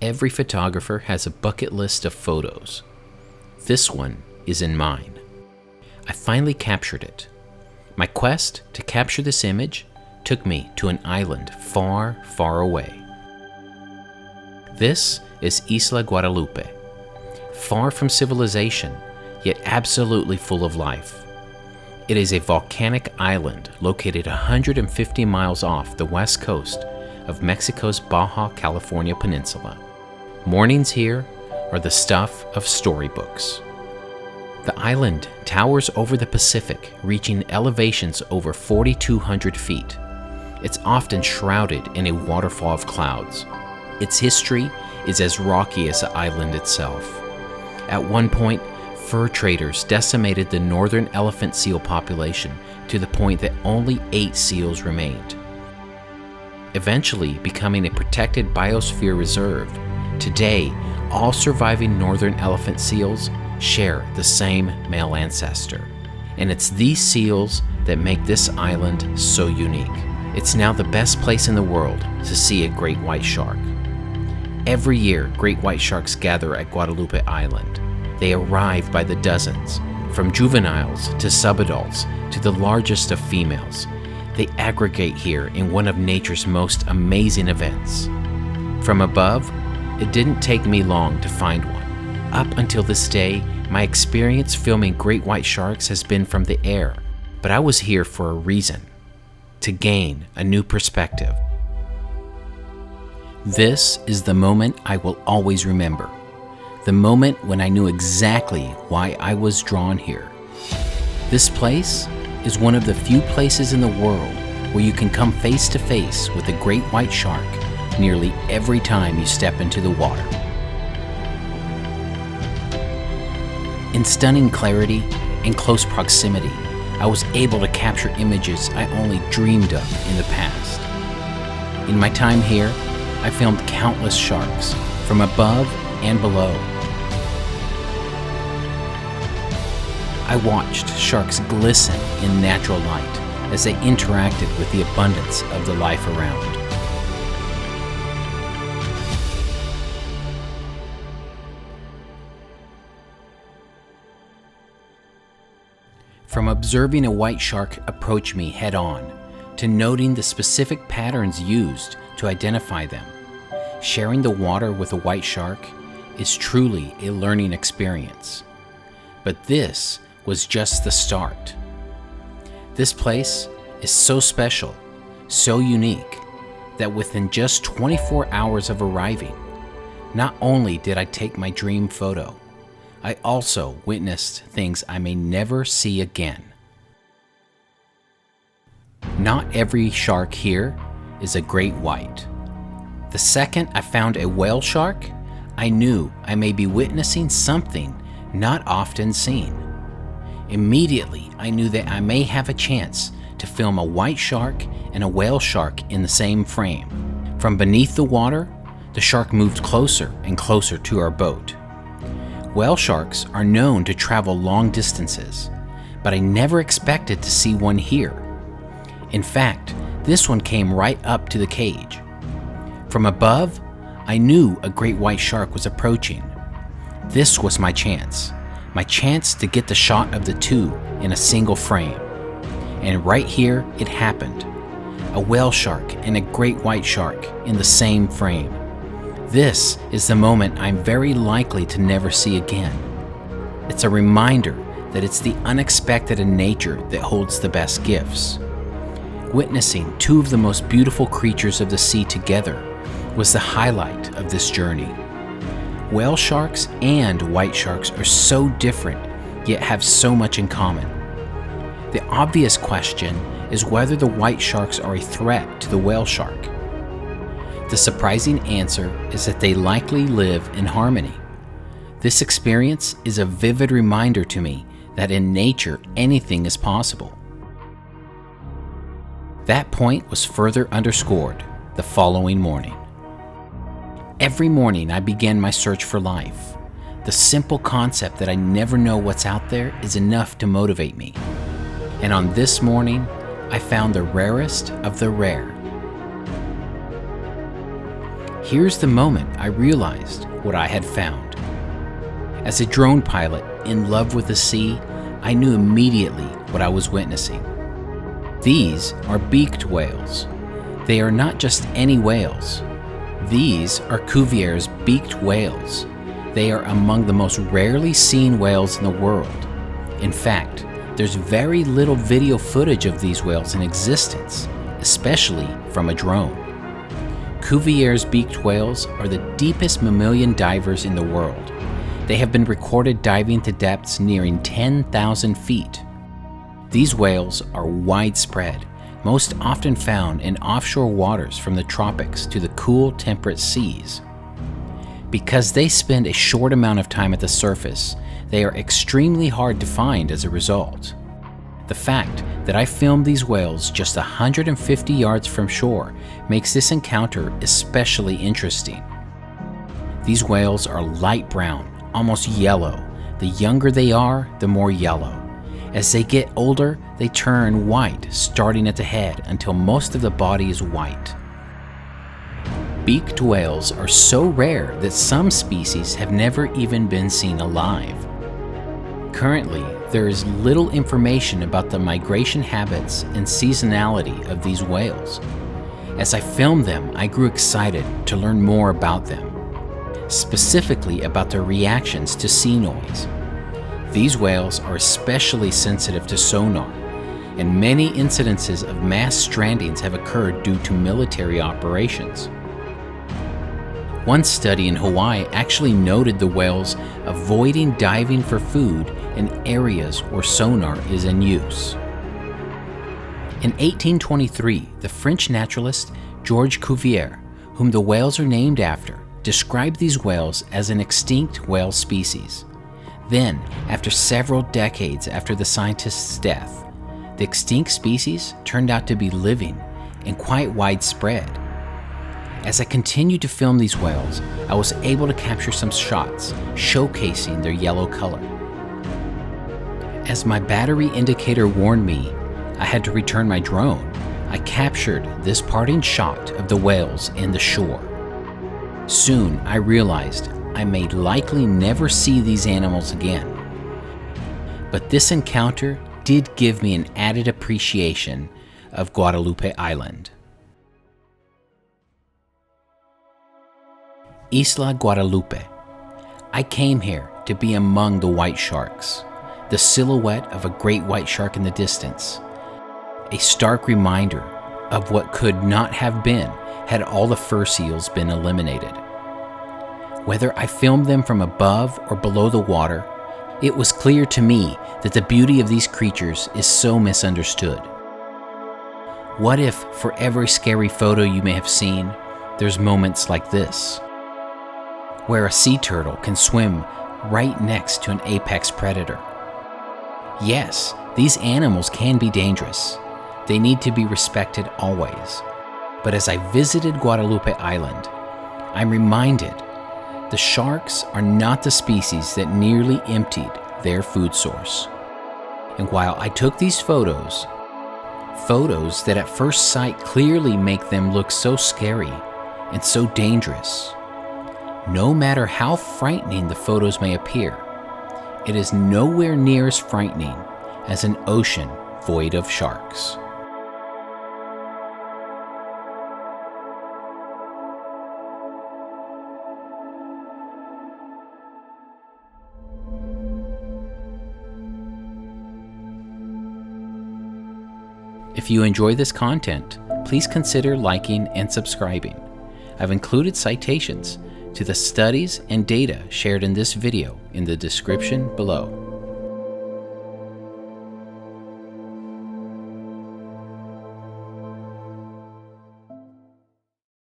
Every photographer has a bucket list of photos. This one is in mine. I finally captured it. My quest to capture this image took me to an island far, far away. This is Isla Guadalupe, far from civilization, yet absolutely full of life. It is a volcanic island located 150 miles off the west coast of Mexico's Baja California Peninsula. Mornings here are the stuff of storybooks. The island towers over the Pacific, reaching elevations over 4,200 feet. It's often shrouded in a waterfall of clouds. Its history is as rocky as the island itself. At one point, fur traders decimated the northern elephant seal population to the point that only 8 seals remained. Eventually becoming a protected biosphere reserve, today all surviving northern elephant seals share the same male ancestor. And it's these seals that make this island so unique. It's now the best place in the world to see a great white shark. Every year, great white sharks gather at Guadalupe Island. They arrive by the dozens, from juveniles to subadults to the largest of females. They aggregate here in one of nature's most amazing events. From above, it didn't take me long to find one. Up until this day, my experience filming great white sharks has been from the air, but I was here for a reason: to gain a new perspective. This is the moment I will always remember. The moment when I knew exactly why I was drawn here. This place is one of the few places in the world where you can come face to face with a great white shark nearly every time you step into the water. In stunning clarity and close proximity, I was able to capture images I only dreamed of in the past. In my time here, I filmed countless sharks, from above and below. I watched sharks glisten in natural light as they interacted with the abundance of the life around. From observing a white shark approach me head-on, to noting the specific patterns used to identify them, sharing the water with a white shark is truly a learning experience. But this was just the start. This place is so special, so unique, that within just 24 hours of arriving, not only did I take my dream photo, I also witnessed things I may never see again. Not every shark here is a great white. The second I found a whale shark, I knew I may be witnessing something not often seen. Immediately, I knew that I may have a chance to film a white shark and a whale shark in the same frame. From beneath the water, the shark moved closer and closer to our boat. Whale sharks are known to travel long distances, but I never expected to see one here. In fact, this one came right up to the cage. From above, I knew a great white shark was approaching. This was my chance to get the shot of the two in a single frame. And right here, it happened. A whale shark and a great white shark in the same frame. This is the moment I'm very likely to never see again. It's a reminder that it's the unexpected in nature that holds the best gifts. Witnessing two of the most beautiful creatures of the sea together was the highlight of this journey. Whale sharks and white sharks are so different, yet have so much in common. The obvious question is whether the white sharks are a threat to the whale shark. The surprising answer is that they likely live in harmony. This experience is a vivid reminder to me that in nature anything is possible. That point was further underscored the following morning. Every morning I began my search for life. The simple concept that I never know what's out there is enough to motivate me. And on this morning, I found the rarest of the rare. Here's the moment I realized what I had found. As a drone pilot in love with the sea, I knew immediately what I was witnessing. These are beaked whales. They are not just any whales. These are Cuvier's beaked whales. They are among the most rarely seen whales in the world. In fact, there's very little video footage of these whales in existence, especially from a drone. Cuvier's beaked whales are the deepest mammalian divers in the world. They have been recorded diving to depths nearing 10,000 feet. These whales are widespread, most often found in offshore waters from the tropics to the cool, temperate seas. Because they spend a short amount of time at the surface, they are extremely hard to find as a result. The fact that I filmed these whales just 150 yards from shore makes this encounter especially interesting. These whales are light brown, almost yellow. The younger they are, the more yellow. As they get older, they turn white, starting at the head until most of the body is white. Beaked whales are so rare that some species have never even been seen alive. Currently, there is little information about the migration habits and seasonality of these whales. As I filmed them, I grew excited to learn more about them, specifically about their reactions to sea noise. These whales are especially sensitive to sonar, and many incidences of mass strandings have occurred due to military operations. One study in Hawaii actually noted the whales avoiding diving for food in areas where sonar is in use. In 1823, the French naturalist Georges Cuvier, whom the whales are named after, described these whales as an extinct whale species. Then, after several decades after the scientist's death, the extinct species turned out to be living and quite widespread. As I continued to film these whales, I was able to capture some shots showcasing their yellow color. As my battery indicator warned me I had to return my drone, I captured this parting shot of the whales and the shore. Soon I realized I may likely never see these animals again. But this encounter did give me an added appreciation of Guadalupe Island. Isla Guadalupe. I came here to be among the white sharks, the silhouette of a great white shark in the distance, a stark reminder of what could not have been had all the fur seals been eliminated. Whether I filmed them from above or below the water, it was clear to me that the beauty of these creatures is so misunderstood. What if, for every scary photo you may have seen, there's moments like this, where a sea turtle can swim right next to an apex predator? Yes, these animals can be dangerous. They need to be respected always. But as I visited Guadalupe Island, I'm reminded the sharks are not the species that nearly emptied their food source. And while I took these photos that at first sight clearly make them look so scary and so dangerous, no matter how frightening the photos may appear, it is nowhere near as frightening as an ocean void of sharks. If you enjoy this content, please consider liking and subscribing. I've included citations to the studies and data shared in this video in the description below.